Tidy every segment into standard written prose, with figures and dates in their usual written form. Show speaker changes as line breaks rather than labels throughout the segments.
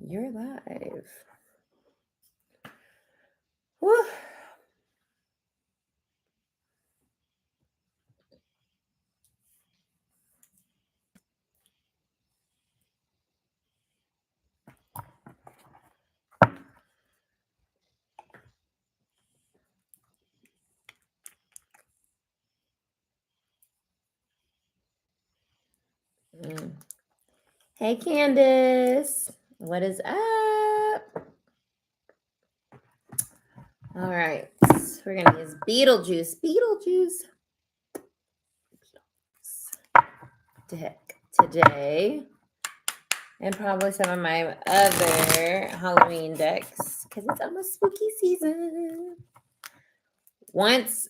You're live. Woo. Hey, Candace. What is up? All right. We're going to use Beetlejuice today. And probably some of my other Halloween decks because it's almost spooky season. Once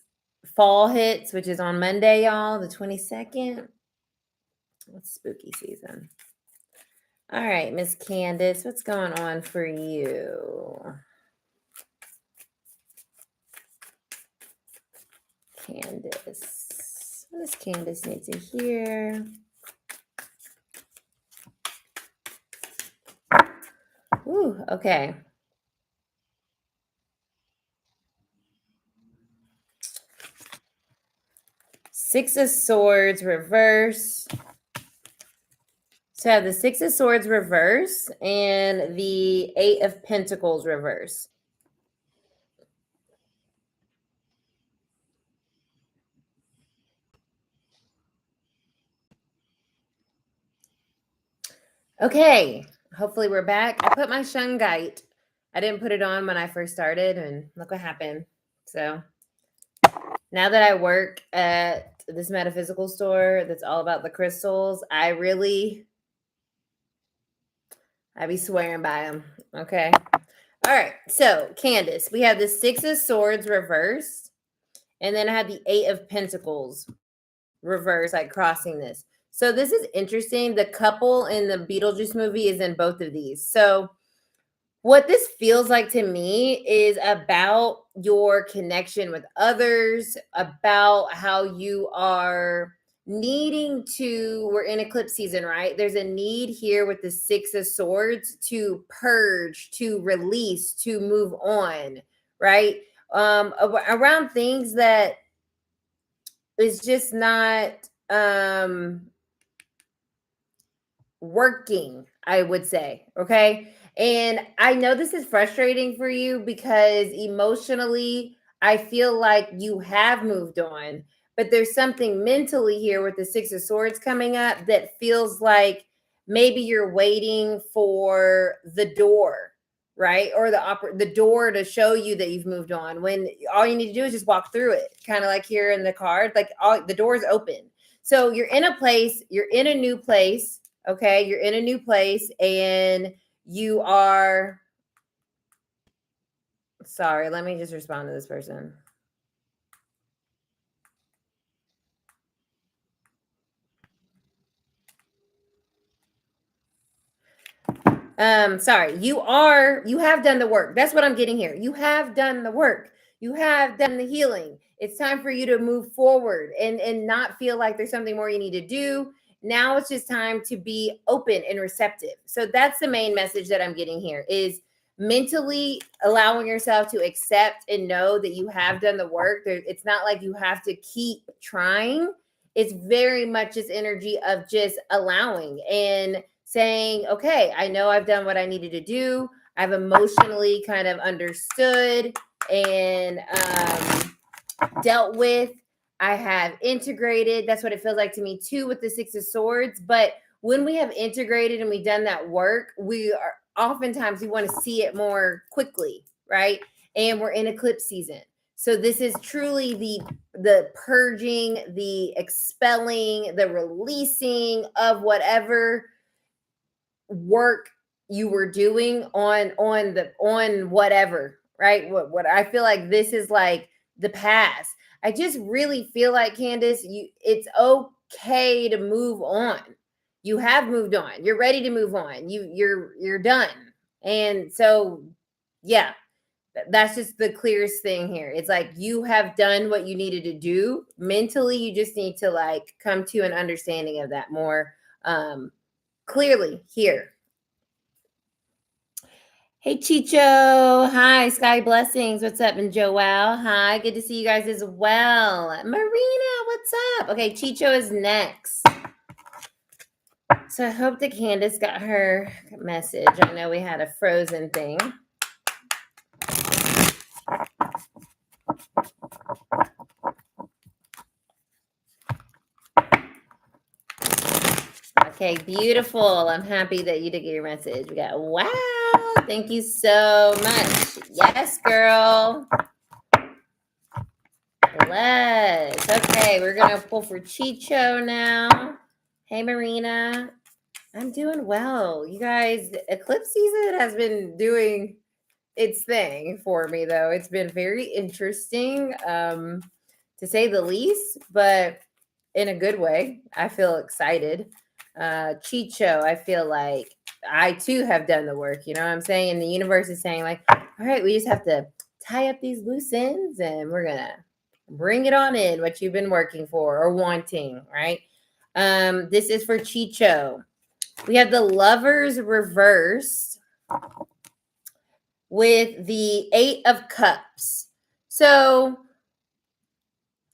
fall hits, which is on Monday, y'all, the 22nd, it's spooky season. All right, Miss Candace, what's going on for you? Candace. What does Candace need to hear? Ooh, okay. Six of Swords reverse. So I have the Six of Swords reverse and the Eight of Pentacles reverse. Okay, hopefully we're back. I put my shungite. I didn't put it on when I first started, and look what happened. So now that I work at this metaphysical store that's all about the crystals, I be swearing by them. Okay. All right. So, Candace, we have the Six of Swords reversed, and then I have the Eight of Pentacles reversed, like crossing this. So this is interesting. The couple in the Beetlejuice movie is in both of these. So what this feels like to me is about your connection with others, about how you are needing to, we're in eclipse season, right? There's a need here with the Six of Swords to purge, to release, to move on, right? Around things that is just not working, I would say. Okay. And I know this is frustrating for you because emotionally, I feel like you have moved on, but there's something mentally here with the Six of Swords coming up that feels like maybe you're waiting for the door, right? Or the door to show you that you've moved on, when all you need to do is just walk through it, kind of like here in the card, like the door's open. So you're in a place, you're in a new place. Okay, you're in a new place and you are, sorry, let me just respond to this person. Sorry, you have done the work. That's what I'm getting here. You have done the work. You have done the healing. It's time for you to move forward and not feel like there's something more you need to do. Now it's just time to be open and receptive. So that's the main message that I'm getting here, is mentally allowing yourself to accept and know that you have done the work. It's not like you have to keep trying. It's very much this energy of just allowing and saying, okay, I know I've done what I needed to do. I've emotionally kind of understood and dealt with. I have integrated. That's what it feels like to me too with the Six of Swords. But when we have integrated and we've done that work, we are oftentimes we want to see it more quickly, right? And we're in eclipse season. So this is truly the purging, the expelling, the releasing of whatever work you were doing on whatever, right? What I feel like this is like the past. I just really feel like, Candace, it's okay to move on. You have moved on. You're ready to move on. You're done. And so yeah, that's just the clearest thing here. It's like you have done what you needed to do. Mentally, you just need to like come to an understanding of that more clearly here. Hey, Chicho. Hi, Sky Blessings. What's up? And Joelle. Hi, good to see you guys as well. Marina, what's up? Okay, Chicho is next. So I hope that Candace got her message. I know we had a frozen thing. Okay, beautiful. I'm happy that you did get your message. We got, wow. Thank you so much. Yes, girl. Let's. Okay, we're going to pull for Chicho now. Hey, Marina. I'm doing well. You guys, eclipse season has been doing its thing for me, though. It's been very interesting, to say the least, but in a good way. I feel excited. Chicho, I feel like I too have done the work. You know what I'm saying? And the universe is saying, like, all right, we just have to tie up these loose ends and we're going to bring it on in what you've been working for or wanting, right? This is for Chicho. We have the Lovers reversed with the 8 of Cups. So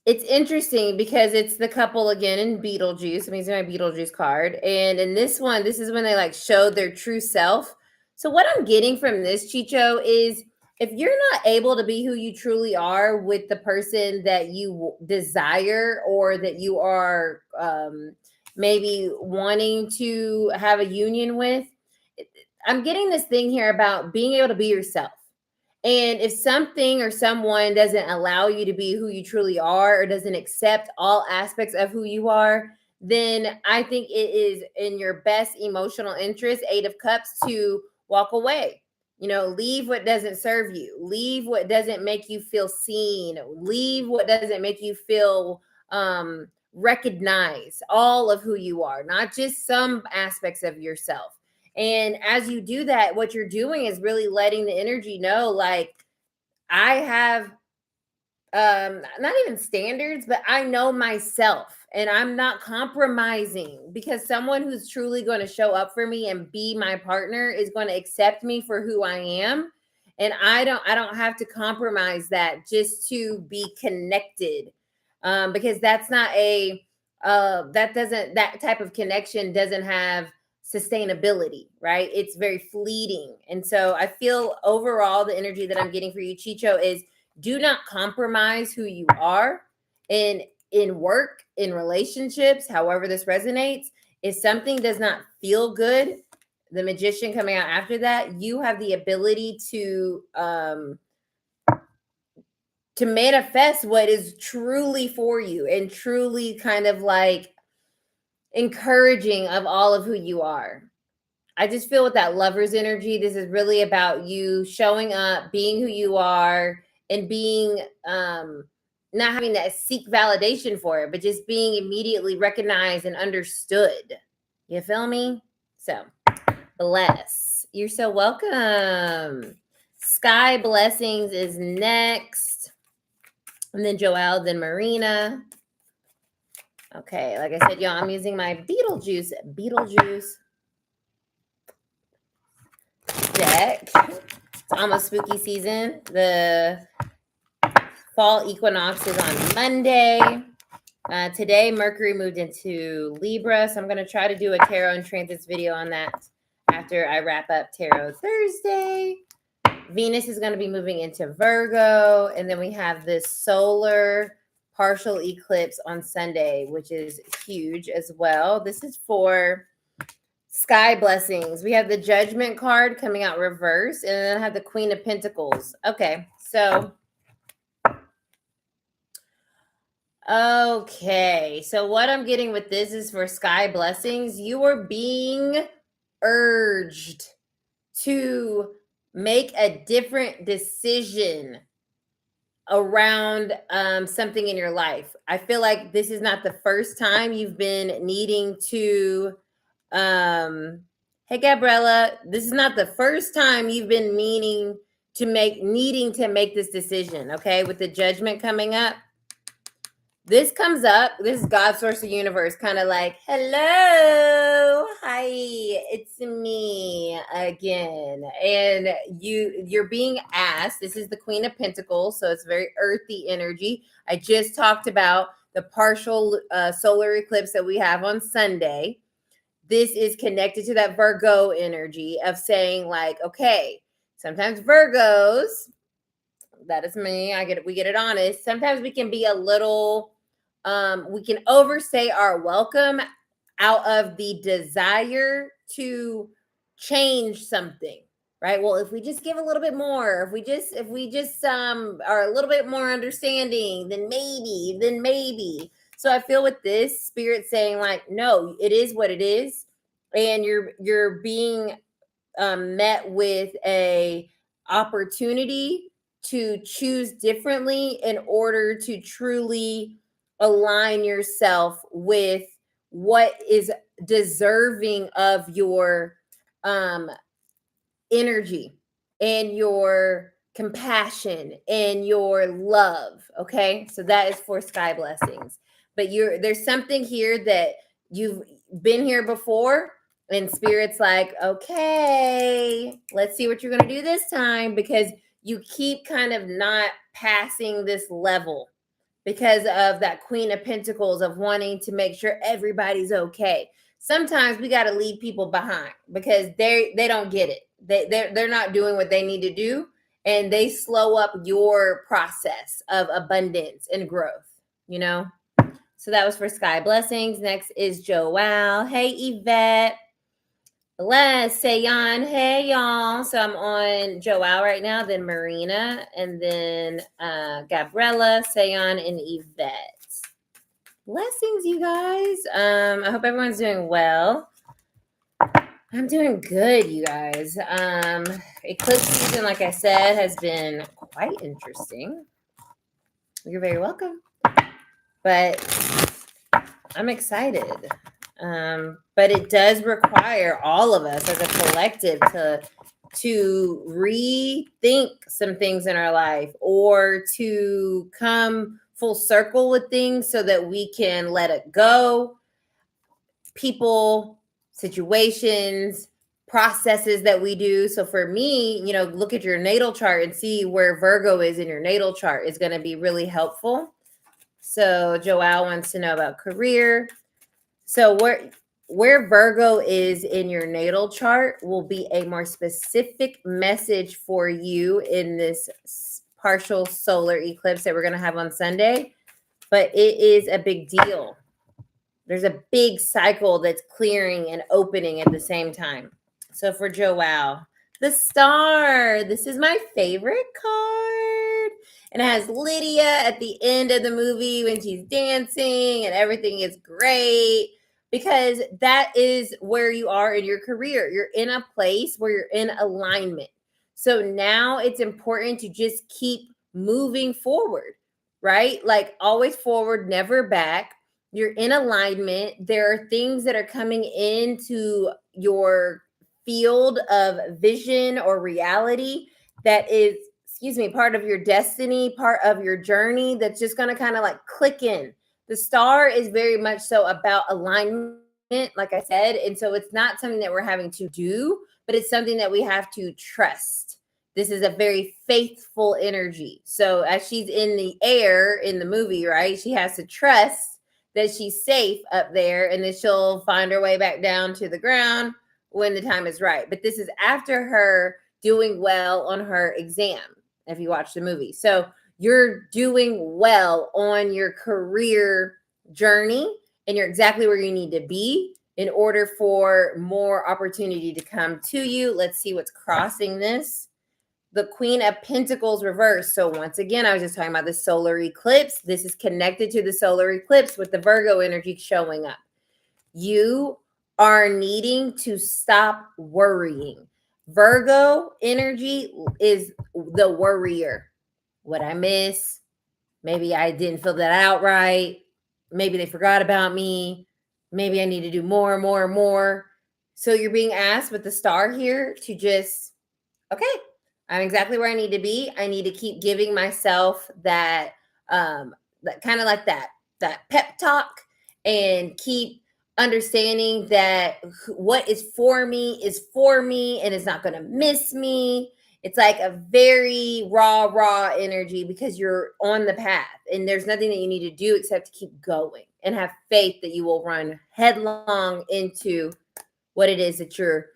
it's interesting because it's the couple again in Beetlejuice. I mean, it's my Beetlejuice card. And in this one, this is when they like showed their true self. So what I'm getting from this, Chicho, is if you're not able to be who you truly are with the person that you desire or that you are maybe wanting to have a union with, I'm getting this thing here about being able to be yourself. And if something or someone doesn't allow you to be who you truly are or doesn't accept all aspects of who you are, then I think it is in your best emotional interest, 8 of Cups, to walk away. You know, leave what doesn't serve you. Leave what doesn't make you feel seen. Leave what doesn't make you feel recognize all of who you are, not just some aspects of yourself. And as you do that, what you're doing is really letting the energy know, like, I have not even standards, but I know myself and I'm not compromising, because someone who's truly going to show up for me and be my partner is going to accept me for who I am. And I don't have to compromise that just to be connected. Because that's not that type of connection doesn't have sustainability, right? It's very fleeting. And so I feel overall the energy that I'm getting for you, Chicho, is do not compromise who you are in work, in relationships, however this resonates. If something does not feel good, the Magician coming out after that, you have the ability to manifest what is truly for you and truly kind of like encouraging of all of who you are. I just feel with that Lover's energy, this is really about you showing up, being who you are, and being not having to seek validation for it, but just being immediately recognized and understood. You feel me? So bless. You're so welcome. Sky Blessings is next. And then Joelle, then Marina. Okay, like I said, y'all, I'm using my Beetlejuice deck. It's almost spooky season. The fall equinox is on Monday. Today, Mercury moved into Libra, so I'm going to try to do a tarot and transits video on that after I wrap up tarot Thursday. Venus is going to be moving into Virgo, and then we have this solar partial eclipse on Sunday, which is huge as well. This is for Sky Blessings. We have the Judgment card coming out reverse, and then I have the Queen of Pentacles. Okay, so what I'm getting with this is for Sky Blessings, you are being urged to make a different decision around something in your life. I feel like this is not the first time you've been needing to hey Gabriella, this is not the first time you've been needing to make this decision. Okay, with the Judgment coming up, this comes up. This is God, source of universe, kind of like, hello, hi, it's me again. And you're being asked. This is the Queen of Pentacles, so it's very earthy energy. I just talked about the partial solar eclipse that we have on Sunday. This is connected to that Virgo energy of saying, like, okay, sometimes Virgos, that is me, we get it honest. Sometimes we can be a little, we can overstay our welcome out of the desire to change something, right? Well, if we just give a little bit more, if we just are a little bit more understanding, then maybe. So I feel with this spirit saying, like, no, it is what it is, and you're being met with a opportunity to choose differently in order to truly align yourself with what is deserving of your energy and your compassion and your love. Okay, so that is for sky blessings. But there's something here that you've been here before, and spirit's like, okay, let's see what you're going to do this time, because you keep kind of not passing this level because of that Queen of Pentacles of wanting to make sure everybody's okay. Sometimes we got to leave people behind because they don't get it. They're not doing what they need to do, and they slow up your process of abundance and growth, you know? So that was for sky blessings. Next is Joelle. Hey, Yvette. Les, Sayon. Hey, y'all. So I'm on Joelle right now, then Marina, and then Gabriella, Sayon, and Yvette. Blessings, you guys. I hope everyone's doing well. I'm doing good, you guys. Eclipse season, like I said, has been quite interesting. You're very welcome. But I'm excited. But it does require all of us as a collective to rethink some things in our life, or to come full circle with things so that we can let it go. People, situations, processes that we do. So for me, look at your natal chart and see where Virgo is in your natal chart is going to be really helpful. So Joelle wants to know about career. So where Virgo is in your natal chart will be a more specific message for you in this partial solar eclipse that we're going to have on Sunday. But it is a big deal. There's a big cycle that's clearing and opening at the same time. So for Joelle, the star. This is my favorite card. And it has Lydia at the end of the movie when she's dancing and everything is great, because that is where you are in your career. You're in a place where you're in alignment. So now it's important to just keep moving forward, right? Like always forward, never back. You're in alignment. There are things that are coming into your field of vision or reality that is, part of your destiny, part of your journey, that's just going to kind of like click in. The star is very much so about alignment, like I said. And so it's not something that we're having to do, but it's something that we have to trust. This is a very faithful energy. So as she's in the air in the movie, right, she has to trust that she's safe up there, and then she'll find her way back down to the ground when the time is right. But this is after her doing well on her exam, if you watch the movie. So you're doing well on your career journey, and you're exactly where you need to be in order for more opportunity to come to you. Let's see what's crossing this. The Queen of Pentacles reverse. So once again, I was just talking about the solar eclipse. This is connected to the solar eclipse with the Virgo energy showing up. You are needing to stop worrying. Virgo energy is the worrier. What I miss? Maybe I didn't fill that out right. Maybe they forgot about me. Maybe I need to do more. So you're being asked with the star here to just, okay, I'm exactly where I need to be. I need to keep giving myself that kind of like that that pep talk and keep understanding that what is for me and it's not going to miss me. It's like a very raw energy because you're on the path and there's nothing that you need to do except to keep going and have faith that you will run headlong into what it is that you're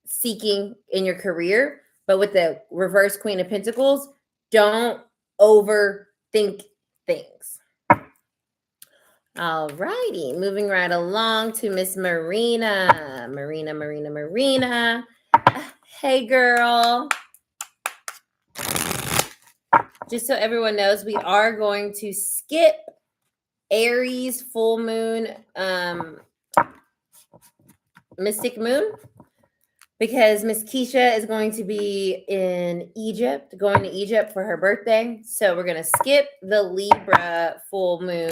seeking in your career. But with the reverse Queen of Pentacles, don't overthink things. All righty, moving right along to Miss Marina. Marina. Hey, girl. Just so everyone knows, we are going to skip Aries full moon, Mystic Moon, because Miss Keisha is going to be in Egypt, going to Egypt for her birthday. So we're going to skip the Libra full moon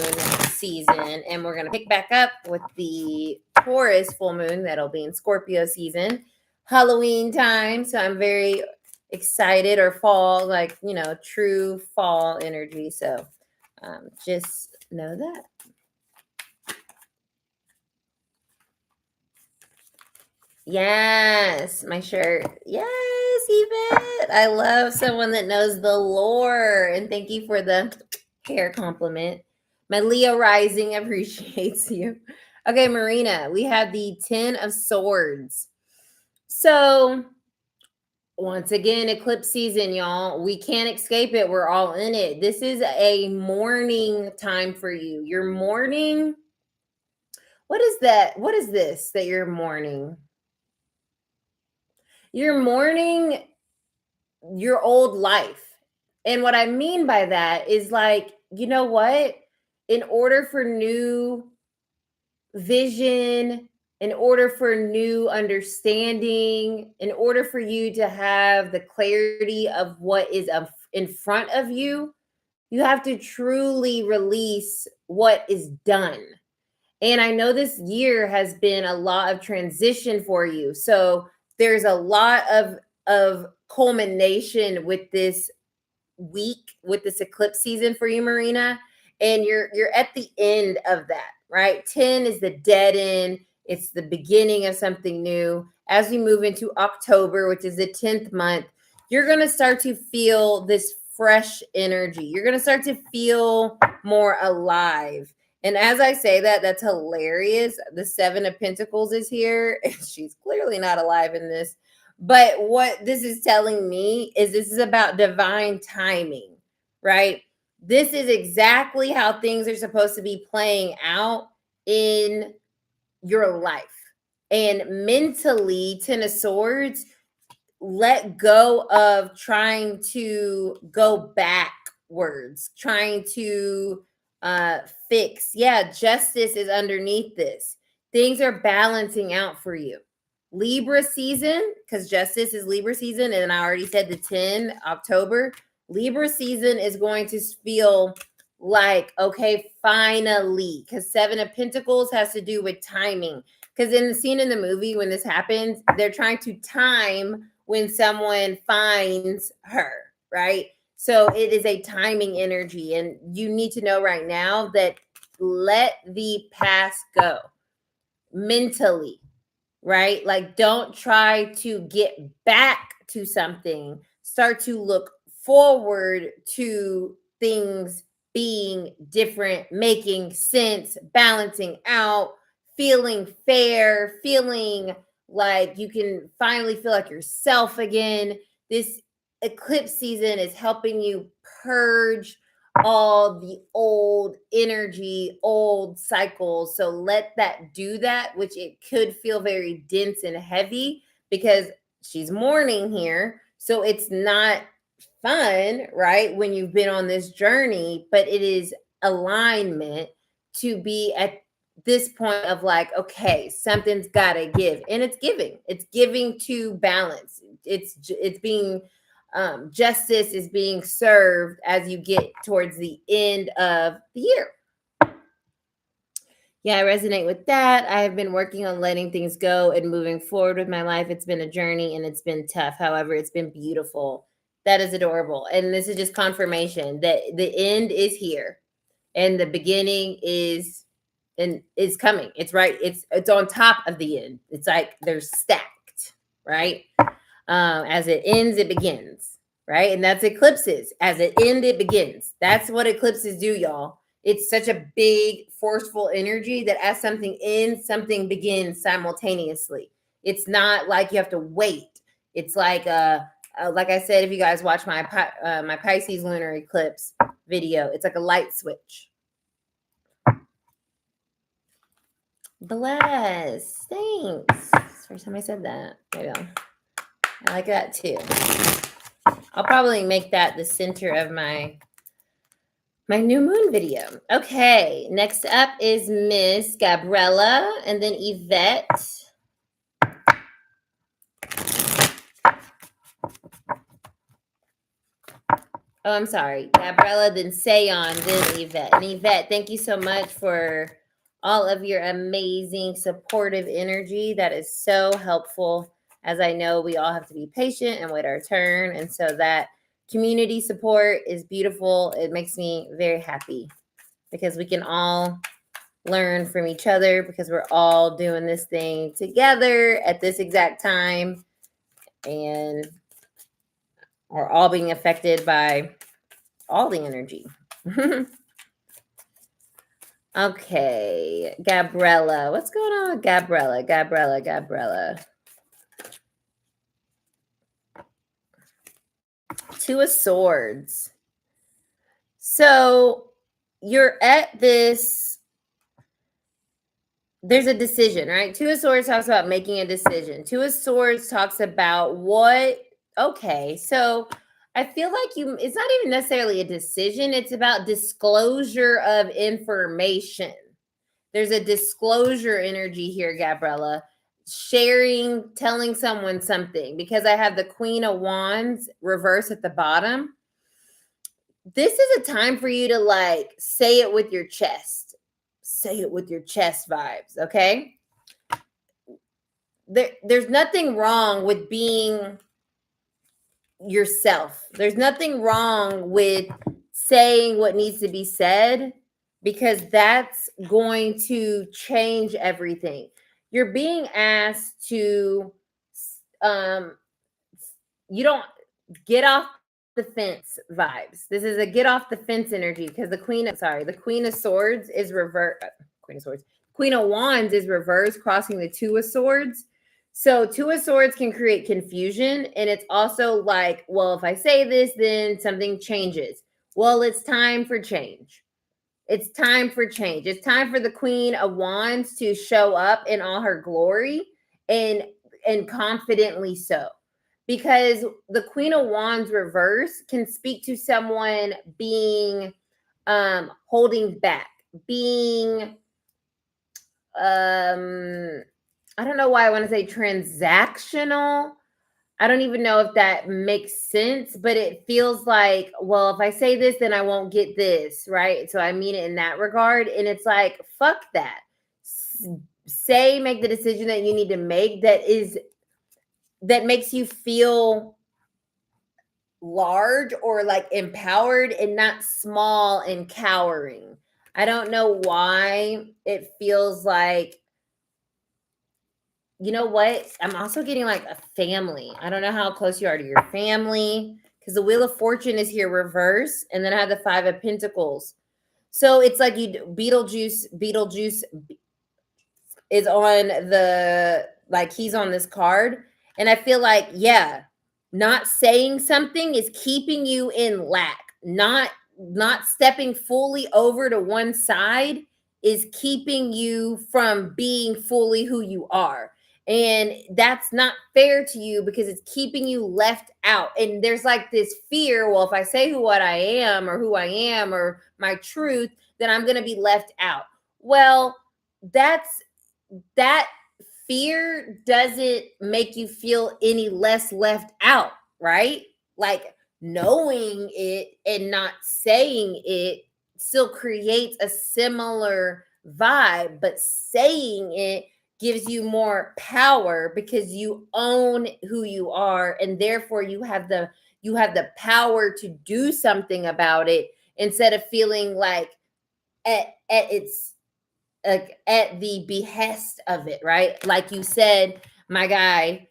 season, and we're going to pick back up with the Taurus full moon that'll be in Scorpio season, Halloween time. So I'm very excited, or fall, like, you know, true fall energy. So just know that. Yes, my shirt. Yes, Yvette. I love someone that knows the lore. And thank you for the hair compliment. My Leo rising appreciates you. Okay, Marina, we have the 10 of Swords. So once again, eclipse season, y'all. We can't escape it. We're all in it. This is a mourning time for you. You're mourning. What is that? What is this that you're mourning? You're mourning your old life. And what I mean by that is, like, you know what? In order for new vision, in order for new understanding, in order for you to have the clarity of what is in front of you, you have to truly release what is done. And I know this year has been a lot of transition for you. So there's a lot of culmination with this week, with this eclipse season for you, Marina. And you're at the end of that, right? 10 is the dead end. It's the beginning of something new. As we move into October, which is the 10th month, you're going to start to feel this fresh energy. You're going to start to feel more alive. And as I say that, that's hilarious. The 7 of Pentacles is here. She's clearly not alive in this. But what this is telling me is this is about divine timing, right? This is exactly how things are supposed to be playing out in your life. And mentally, 10 of Swords, let go of trying to go backwards, trying to fix. Yeah, justice is underneath this. Things are balancing out for you. Libra season, because justice is Libra season, and I already said the 10 October. Libra season is going to feel like, okay, finally, because 7 of Pentacles has to do with timing. Because in the scene in the movie, when this happens, they're trying to time when someone finds her, right? So it is a timing energy. And you need to know right now that let the past go mentally, right? Like, don't try to get back to something. Start to look forward to things being different, making sense, balancing out, feeling fair, feeling like you can finally feel like yourself again. This eclipse season is helping you purge all the old energy, old cycles. So let that do that, which it could feel very dense and heavy because she's mourning here. So it's not fun, right? When you've been on this journey, but it is alignment to be at this point of like, okay, something's got to give. And it's giving to balance. It's being justice is being served as you get towards the end of the year. Yeah, I resonate with that. I have been working on letting things go and moving forward with my life. It's been a journey and it's been tough. However, it's been beautiful. That is adorable. And this is just confirmation that the end is here. and the beginning is coming. It's right. It's on top of the end. It's like they're stacked, right? As it ends, it begins, right? And that's eclipses. As it ends, it begins. That's what eclipses do, y'all. It's such a big, forceful energy that as something ends, something begins simultaneously. It's not like you have to wait. It's like I said, if you guys watch my Pisces lunar eclipse video, it's like a light switch. Bless. Thanks. First time I said that. Maybe I like that too. I'll probably make that the center of my new moon video. Okay, next up is Miss Gabriella and then Yvette. Oh, I'm sorry. Gabriella, then Seyon, then Yvette. And Yvette, thank you so much for all of your amazing supportive energy. That is so helpful, as I know we all have to be patient and wait our turn. And so that community support is beautiful. It makes me very happy because we can all learn from each other because we're all doing this thing together at this exact time. And we're all being affected by all the energy. Okay, Gabriella. What's going on with Gabriella? Gabriella. Two of Swords. So you're at this, there's a decision, right? Two of Swords talks about making a decision. Two of Swords talks about okay, so I feel like it's not even necessarily a decision. It's about disclosure of information. There's a disclosure energy here, Gabriella. Sharing, telling someone something, because I have the Queen of Wands reverse at the bottom. This is a time for you to like say it with your chest. Say it with your chest vibes, okay? There's nothing wrong with being yourself. There's nothing wrong with saying what needs to be said, because that's going to change everything. You're being asked to you don't get off the fence vibes. This is a get off the fence energy, because the Queen of Swords is reverse. Queen of Wands is reverse, crossing the Two of Swords. So Two of Swords can create confusion. And it's also like, well, if I say this, then something changes. Well, it's time for change. It's time for change. It's time for the Queen of Wands to show up in all her glory, and confidently so. Because the Queen of Wands reverse can speak to someone being holding back, being I don't know why I want to say transactional. I don't even know if that makes sense, but it feels like, well, if I say this, then I won't get this, right? So I mean it in that regard. And it's like, fuck that. Make the decision that you need to make that makes you feel large or like empowered, and not small and cowering. I don't know why it feels like, you know what? I'm also getting like a family. I don't know how close you are to your family, because the Wheel of Fortune is here reverse, and then I have the Five of Pentacles. So it's like Beetlejuice is on he's on this card. And I feel like, yeah, not saying something is keeping you in lack. Not stepping fully over to one side is keeping you from being fully who you are. And that's not fair to you, because it's keeping you left out. And there's like this fear, well, if I say who I am or my truth, then I'm going to be left out. Well, that fear doesn't make you feel any less left out, right? Like knowing it and not saying it still creates a similar vibe, but saying it gives you more power, because you own who you are, and therefore you have the power to do something about it, instead of feeling like its at the behest of it, right? Like you said, my guy,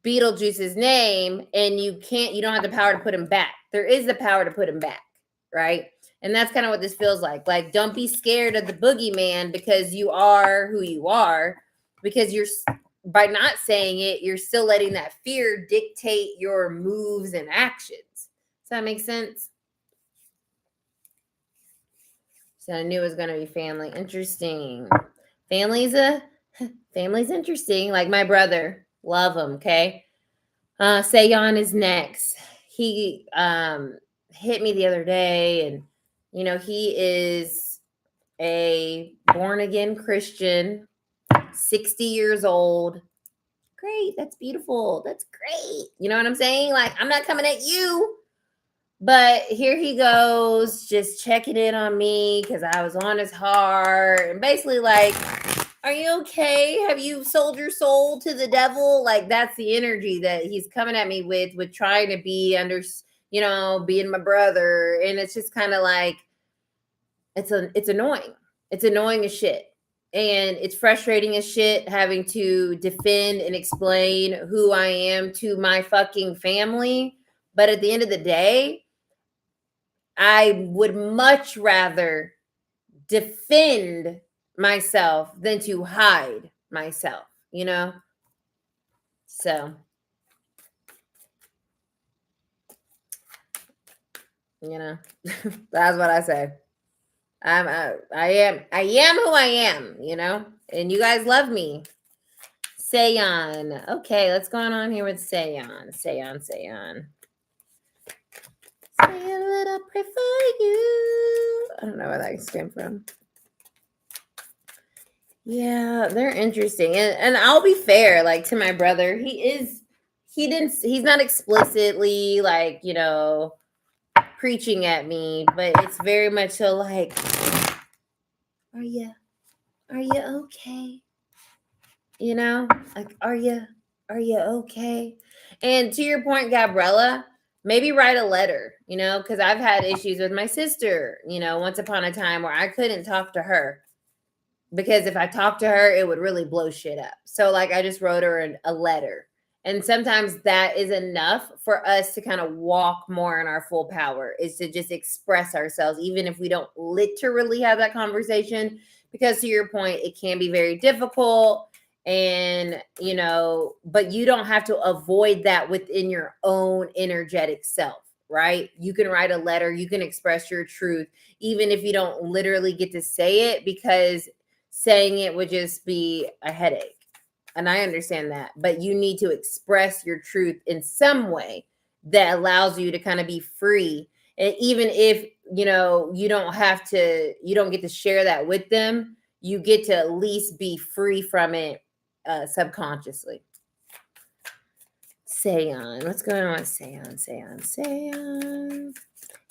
Beetlejuice's name, and you don't have the power to put him back. There is the power to put him back, right? And that's kind of what this feels like. Like, don't be scared of the boogeyman because you are who you are, because you're, by not saying it, you're still letting that fear dictate your moves and actions. Does that make sense? So I knew it was going to be family. Interesting. Family's interesting. Like my brother, love him. Okay. Sayon is next. He hit me the other day, and he is a born again Christian, 60 years old. Great. That's beautiful. That's great. You know what I'm saying? Like, I'm not coming at you. But here he goes, just checking in on me because I was on his heart. And basically like, are you okay? Have you sold your soul to the devil? Like, that's the energy that he's coming at me with trying to be under, being my brother. And it's just kind of like, it's annoying. It's annoying as shit. And it's frustrating as shit having to defend and explain who I am to my fucking family. But at the end of the day, I would much rather defend myself than to hide myself, So, that's what I say. I am who I am, and you guys love me. Sayon. Okay, let's go on here with Sayon. Sayon. Say a little prayer for you. I don't know where that came from. Yeah, they're interesting. And I'll be fair, like, to my brother, he's not explicitly like, preaching at me, but it's very much so like, are you okay? Like, are you okay? And to your point, Gabriella, maybe write a letter, because I've had issues with my sister, once upon a time where I couldn't talk to her because if I talked to her, it would really blow shit up. So like, I just wrote her a letter. And sometimes that is enough for us to kind of walk more in our full power, is to just express ourselves, even if we don't literally have that conversation, because to your point, it can be very difficult. And, but you don't have to avoid that within your own energetic self, right? You can write a letter, you can express your truth, even if you don't literally get to say it, because saying it would just be a headache. And I understand that, but you need to express your truth in some way that allows you to kind of be free. And even if, you don't get to share that with them, you get to at least be free from it subconsciously. Sayon. What's going on with Sayon?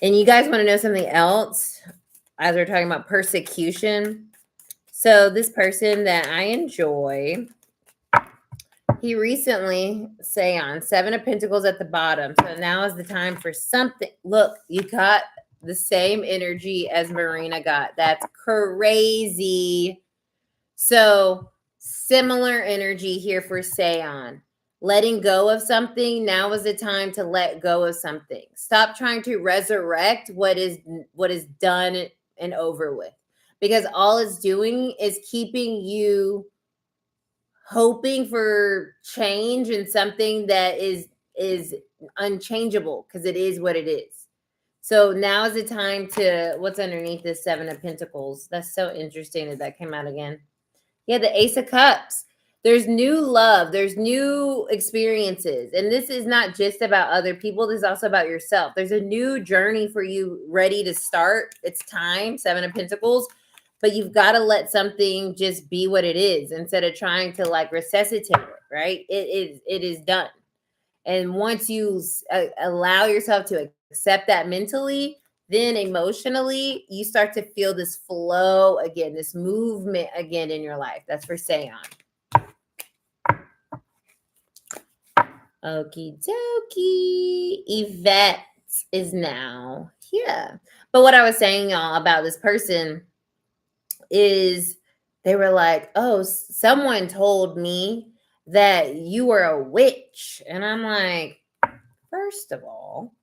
And you guys want to know something else as we're talking about persecution? So this person that I enjoy, he recently, Sayon, 7 of Pentacles at the bottom. So now is the time for something. Look, you got the same energy as Marina got. That's crazy. So similar energy here for Sayon. Letting go of something. Now is the time to let go of something. Stop trying to resurrect what is done and over with, because all it's doing is keeping you hoping for change in something that is unchangeable, because it is what it is. So now is the time to, what's underneath this 7 of Pentacles? That's so interesting that came out again. Yeah, the Ace of Cups. There's new love. There's new experiences. And this is not just about other people. This is also about yourself. There's a new journey for you ready to start. It's time, 7 of Pentacles. But you've got to let something just be what it is instead of trying to like resuscitate it, right? It is done. And once you allow yourself to accept that mentally, then emotionally, you start to feel this flow again, this movement again in your life. That's for Sayon. Okie dokie. Yvette is now here. But what I was saying, y'all, about this person, is they were like, oh, someone told me that you were a witch. And I'm like, first of all,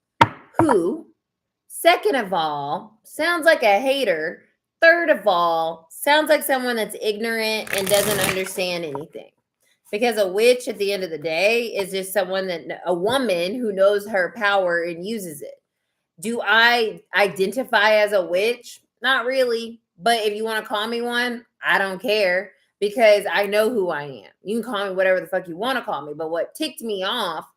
who? Second of all, sounds like a hater. Third of all, sounds like someone that's ignorant and doesn't understand anything. Because a witch at the end of the day is just a woman who knows her power and uses it. Do I identify as a witch? Not really. But if you want to call me one, I don't care because I know who I am. You can call me whatever the fuck you want to call me. But what ticked me off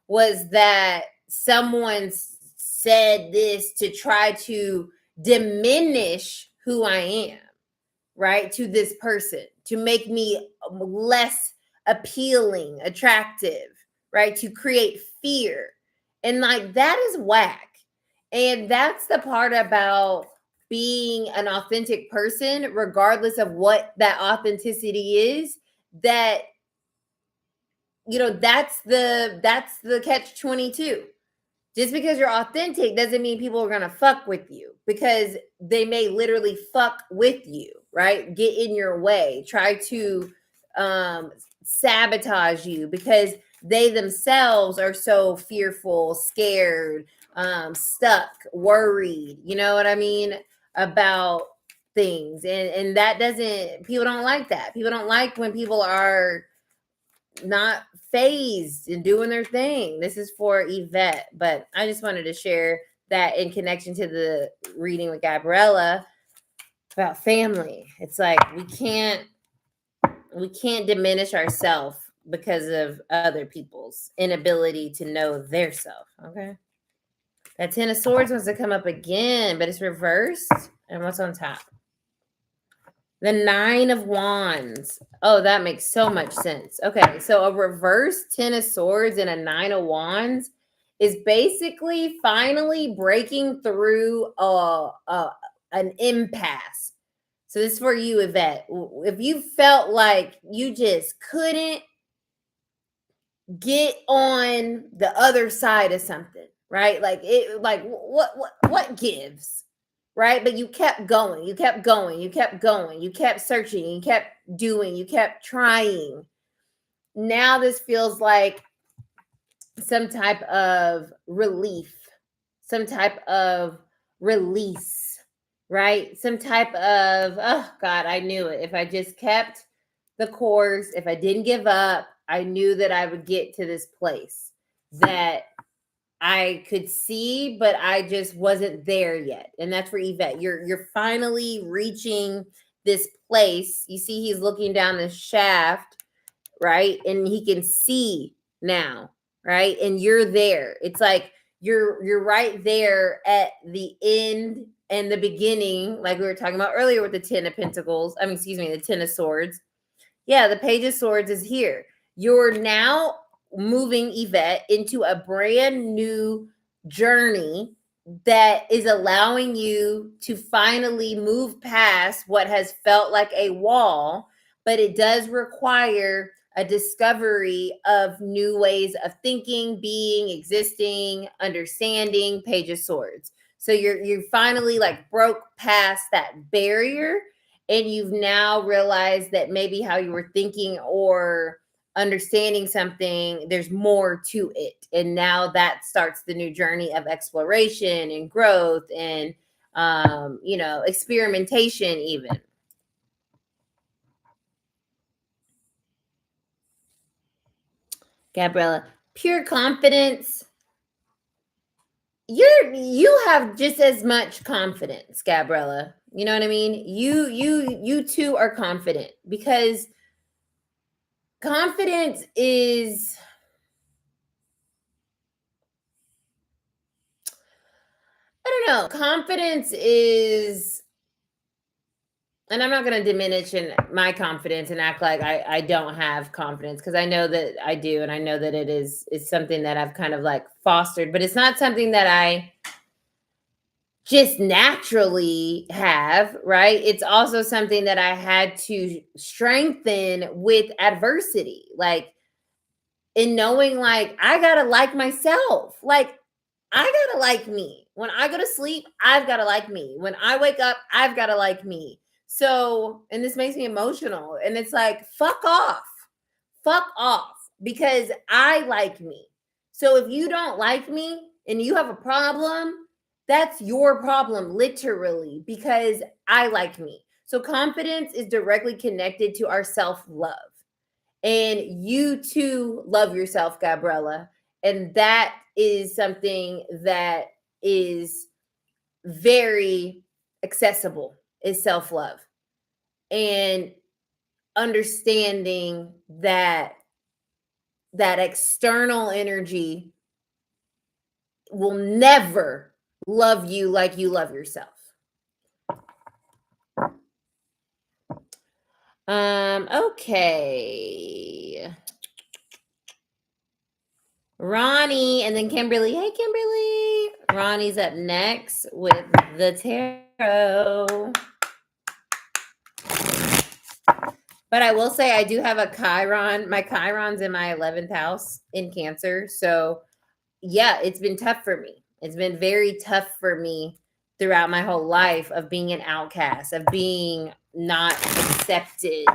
was that someone said this to try to diminish who I am, right? To this person, to make me less appealing, attractive, right? To create fear. And like that is whack. And that's the part about being an authentic person, regardless of what that authenticity is, that that's the catch 22. Just because you're authentic doesn't mean people are going to fuck with you, because they may literally fuck with you, right? Get in your way, try to sabotage you because they themselves are so fearful, scared, stuck, worried, you know what I mean, about things. And that people don't like that. People don't like when people are not phased and doing their thing. This is for Yvette, but I just wanted to share that in connection to the reading with Gabriella about family. It's like we can't diminish ourselves because of other people's inability to know their self. Okay. That 10 of Swords wants to come up again, but it's reversed. And what's on top? The 9 of Wands. Oh, that makes so much sense. Okay, so a reverse 10 of Swords and a 9 of Wands is basically finally breaking through an impasse. So this is for you, Yvette. If you felt like you just couldn't get on the other side of something, right? Like what gives? Right? But you kept going, you kept going, you kept going, you kept searching, you kept doing, you kept trying. Now this feels like some type of relief, some type of release, right? Some type of, oh God, I knew it. If I just kept the course, if I didn't give up, I knew that I would get to this place that I could see, but I just wasn't there yet. And that's for Yvette. You're finally reaching this place. You see, he's looking down the shaft, right? And he can see now, right? And you're there. It's like you're right there at the end and the beginning, like we were talking about earlier with the 10 of Pentacles. The 10 of Swords. Yeah, the Page of Swords is here. You're now moving, Yvette, into a brand new journey that is allowing you to finally move past what has felt like a wall, but it does require a discovery of new ways of thinking, being, existing, understanding. Page of Swords. So you finally like broke past that barrier, and you've now realized that maybe how you were thinking or understanding something, there's more to it. And now that starts the new journey of exploration and growth and, experimentation even. Gabriella, pure confidence. You have just as much confidence, Gabriella. You know what I mean? You too are confident, because confidence is, I don't know. Confidence is, and I'm not going to diminish in my confidence and act like I don't have confidence, because I know that I do. And I know that it's something that I've kind of like fostered, but it's not something that I just naturally have, right? It's also something that I had to strengthen with adversity. Like in knowing, like, I got to like myself. Like, I got to like me. When I go to sleep, I've got to like me. When I wake up, I've got to like me. So, and this makes me emotional. And it's like, fuck off, because I like me. So if you don't like me and you have a problem, that's your problem, literally, because I like me. So confidence is directly connected to our self-love. And you too love yourself, Gabriella. And that is something that is very accessible, is self-love. And understanding that external energy will never love you like you love yourself. Okay. Ronnie and then Kimberly. Hey, Kimberly. Ronnie's up next with the tarot. But I will say I do have a Chiron. My Chiron's in my 11th house in Cancer. So, yeah, it's been tough for me. It's been very tough for me throughout my whole life of being an outcast, of being not accepted,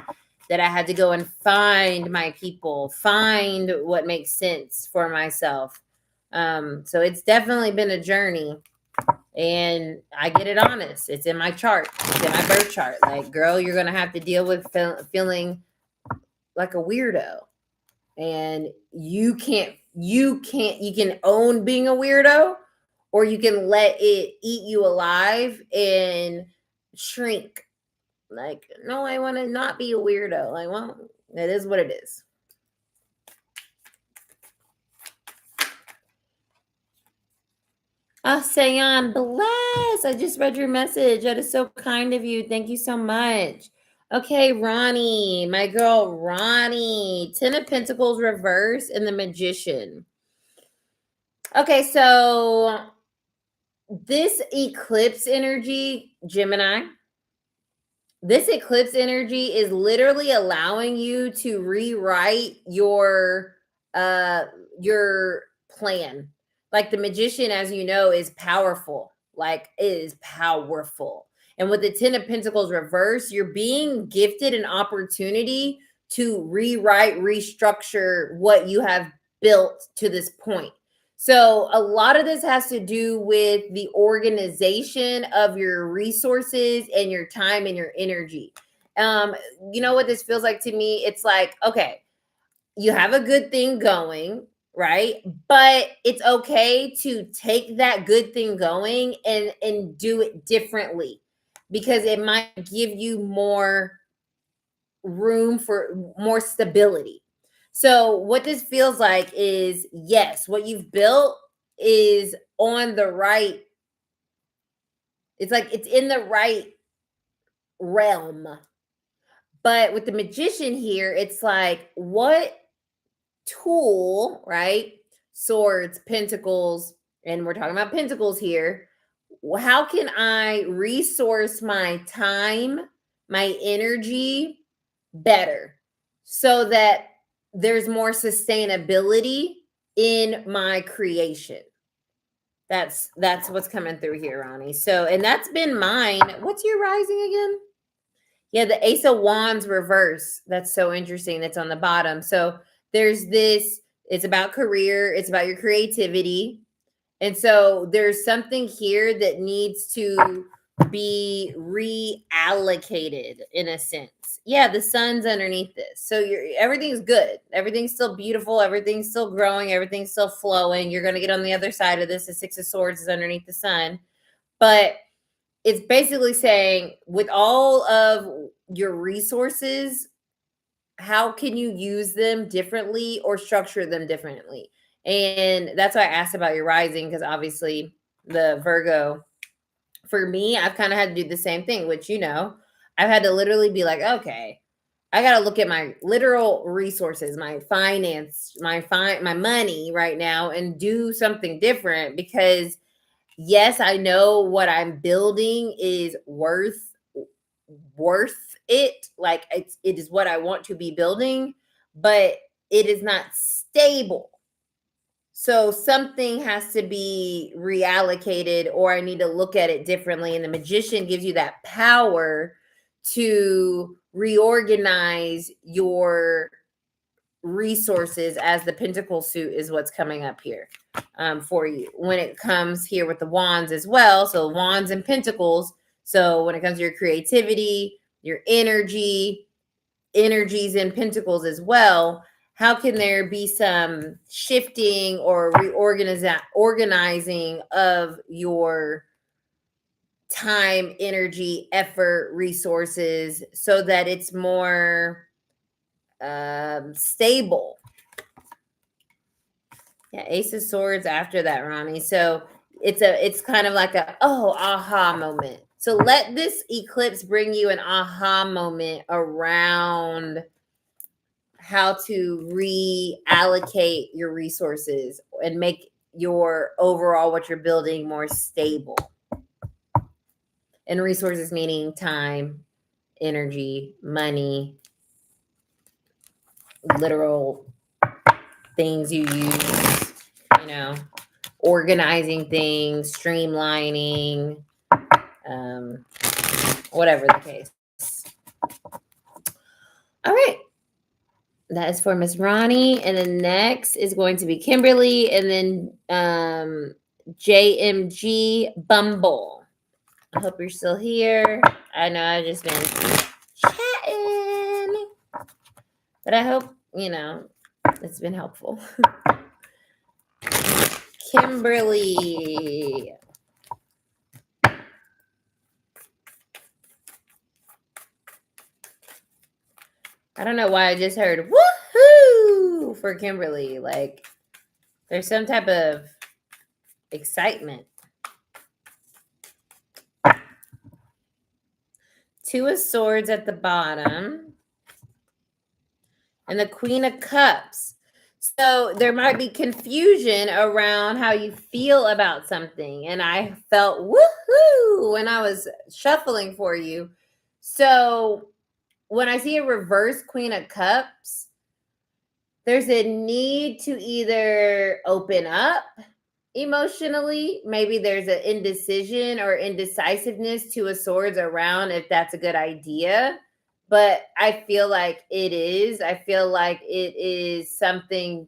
that I had to go and find my people, find what makes sense for myself. So it's definitely been a journey. And I get it honest. It's in my chart. It's in my birth chart. Like, girl, you're going to have to deal with feeling like a weirdo. And you can own being a weirdo, or you can let it eat you alive and shrink. Like, no, I want to not be a weirdo. Like, well, it is what it is. Oh, Sayan, bless. I just read your message. That is so kind of you. Thank you so much. Okay, Ronnie, my girl, Ronnie. 10 of Pentacles reverse and the Magician. Okay, so this eclipse energy, Gemini, this eclipse energy is literally allowing you to rewrite your plan. Like the Magician, as you know, is powerful. Like, it is powerful. And with the 10 of Pentacles reverse, you're being gifted an opportunity to rewrite, restructure what you have built to this point. So a lot of this has to do with the organization of your resources and your time and your energy. You know what this feels like to me? It's like, okay, you have a good thing going, right? But it's okay to take that good thing going and do it differently, because it might give you more room for more stability. So what this feels like is, yes, what you've built is on the right. It's like it's in the right realm. But with the Magician here, it's like, what tool, right? Swords, pentacles, and we're talking about pentacles here. How can I resource my time, my energy better, so that there's more sustainability in my creation? That's what's coming through here, Ronnie. So, and that's been mine. What's your rising again? Yeah, the Ace of Wands reverse. That's so interesting. That's on the bottom. So there's this, it's about career, it's about your creativity. And so there's something here that needs to be reallocated in a sense. Yeah, the sun's underneath this. So everything's good. Everything's still beautiful. Everything's still growing. Everything's still flowing. You're going to get on the other side of this. The Six of Swords is underneath the sun. But it's basically saying, with all of your resources, how can you use them differently or structure them differently? And that's why I asked about your rising, because obviously the Virgo, for me, I've kind of had to do the same thing, which, you know, I've had to literally be like, okay, I got to look at my literal resources, my finance, my money right now, and do something different, because yes, I know what I'm building is worth it. Like, it is what I want to be building, but it is not stable. So something has to be reallocated, or I need to look at it differently. And the Magician gives you that power to reorganize your resources, as the pentacle suit is what's coming up here for you when it comes here with the wands as well. So wands and pentacles. So when it comes to your creativity, your energies and pentacles as well, how can there be some shifting or organizing of your time, energy, effort, resources, so that it's more stable? Yeah, Ace of Swords after that, Ronnie. So it's kind of like a aha moment. So let this eclipse bring you an aha moment around how to reallocate your resources and make your overall what you're building more stable. And resources meaning time, energy, money, literal things you use, organizing things, streamlining, whatever the case. All right. That is for Miss Ronnie. And then next is going to be Kimberly, and then JMG Bumble. I hope you're still here. I know I've just been chatting, but I hope, it's been helpful. Kimberly. I don't know why I just heard woohoo for Kimberly. Like there's some type of excitement. Two of Swords at the bottom. And the Queen of Cups. So there might be confusion around how you feel about something. And I felt woohoo when I was shuffling for you. So when I see a reverse Queen of Cups, there's a need to either open up emotionally. Maybe there's an indecision or indecisiveness to a Swords around if that's a good idea. But I feel like it is. I feel like it is something.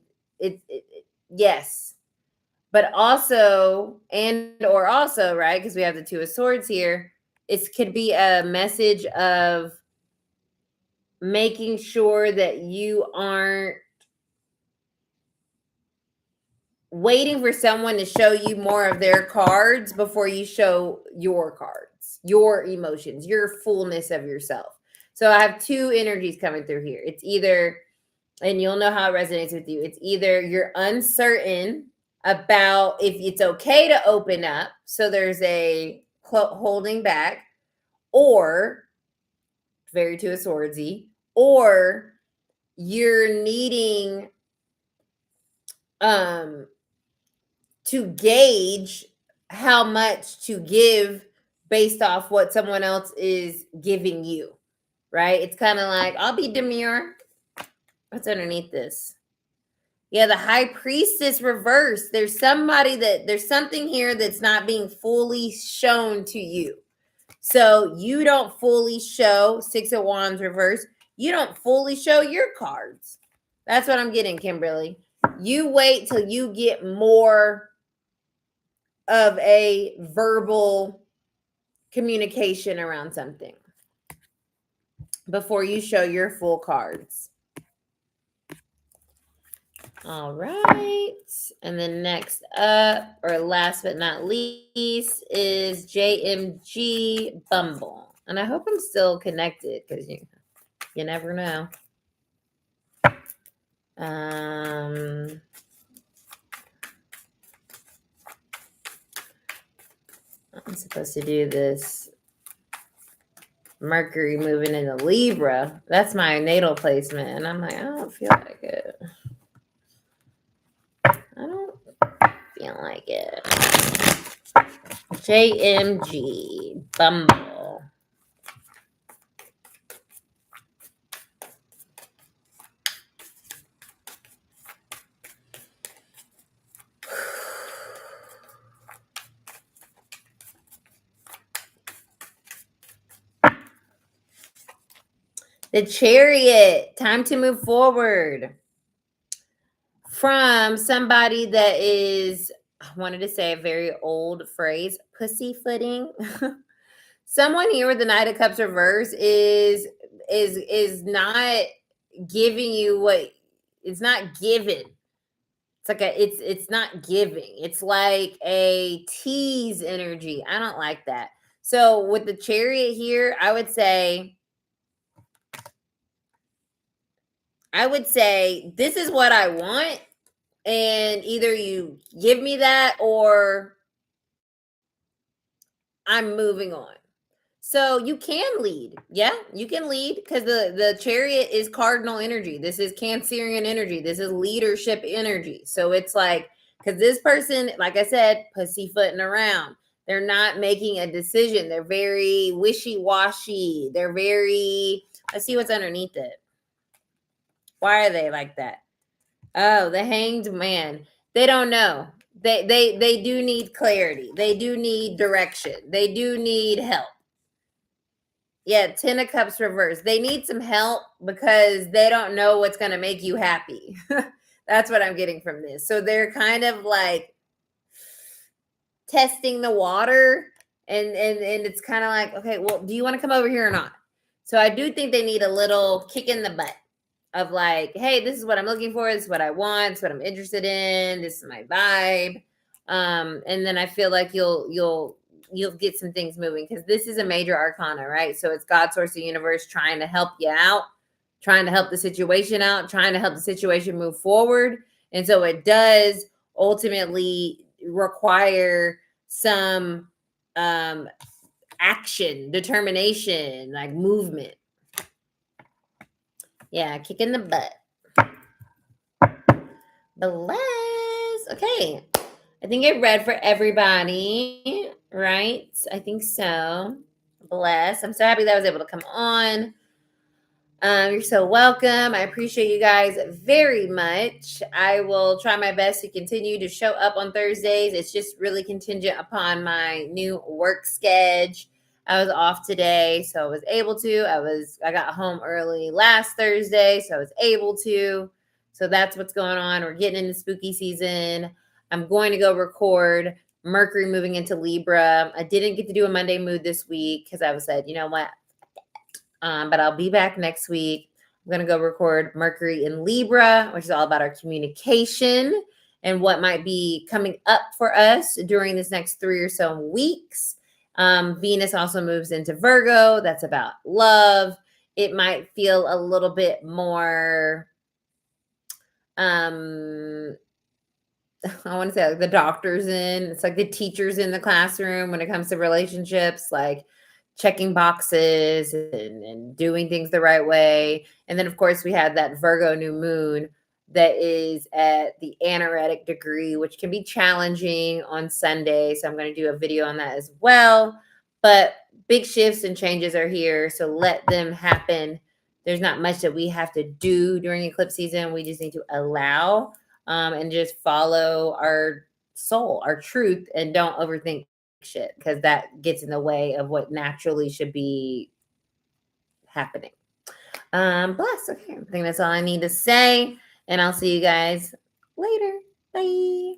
Yes. But also, right? Because we have the Two of Swords here. It could be a message of making sure that you aren't waiting for someone to show you more of their cards before you show your cards, your emotions, your fullness of yourself. So I have two energies coming through here. It's either, and you'll know how it resonates with you, it's either you're uncertain about if it's okay to open up, so there's a holding back, or very Two of Swordsy, or you're needing to gauge how much to give based off what someone else is giving you, right? It's kind of like, I'll be demure. What's underneath this? Yeah, the High Priestess reverse. There's something here that's not being fully shown to you. So you don't fully show Six of Wands reverse. You don't fully show your cards. That's what I'm getting, Kimberly. You wait till you get more of a verbal communication around something before you show your full cards. All right. And then next up, or last but not least, is JMG Bumble. And I hope I'm still connected, because you never know. I'm supposed to do this Mercury moving into Libra. That's my natal placement. And I'm like, I don't feel like it. I don't feel like it. JMG Bumble. The Chariot, time to move forward from somebody that is, I wanted to say a very old phrase, pussyfooting. Someone here with the Knight of Cups reverse is not giving you what it's not given. It's like it's not giving. It's like a tease energy. I don't like that. So with the Chariot here, I would say this is what I want, and either you give me that or I'm moving on. So you can lead. Yeah, you can lead because the Chariot is cardinal energy. This is Cancerian energy. This is leadership energy. So it's like, because this person, like I said, pussyfooting around. They're not making a decision. They're very wishy-washy. They're very, let's see what's underneath it. Why are they like that? Oh, the Hanged Man. They don't know. They do need clarity. They do need direction. They do need help. Yeah, 10 of Cups reverse. They need some help because they don't know what's going to make you happy. That's what I'm getting from this. So they're kind of like testing the water, and it's kind of like, okay, well, do you want to come over here or not? So I do think they need a little kick in the butt of like, hey, this is what I'm looking for. This is what I want. This is what I'm interested in. This is my vibe. And then I feel like you'll get some things moving because this is a major arcana, right? So it's God, source, the universe trying to help you out, trying to help the situation out, trying to help the situation move forward. And so it does ultimately require some action, determination, like movement. Yeah, kick in the butt. Bless. Okay. I think I read for everybody, right? I think so. Bless. I'm so happy that I was able to come on. You're so welcome. I appreciate you guys very much. I will try my best to continue to show up on Thursdays. It's just really contingent upon my new work schedule. I was off today, so I was able to. I got home early last Thursday, so I was able to. So that's what's going on. We're getting into spooky season. I'm going to go record Mercury moving into Libra. I didn't get to do a Monday mood this week because I was said, you know what? But I'll be back next week. I'm going to go record Mercury in Libra, which is all about our communication and what might be coming up for us during this next 3 or so weeks. Venus also moves into Virgo. That's about love. It might feel a little bit more, I want to say like the doctor's in. It's like the teacher's in the classroom when it comes to relationships, like checking boxes and doing things the right way. And then, of course, we had that Virgo new moon that is at the anaretic degree, which can be challenging on Sunday. So I'm going to do a video on that as well. But big shifts and changes are here. So let them happen. There's not much that we have to do during eclipse season. We just need to allow and just follow our soul, our truth, and don't overthink shit because that gets in the way of what naturally should be happening. Bless. Okay, I think that's all I need to say, and I'll see you guys later. Bye.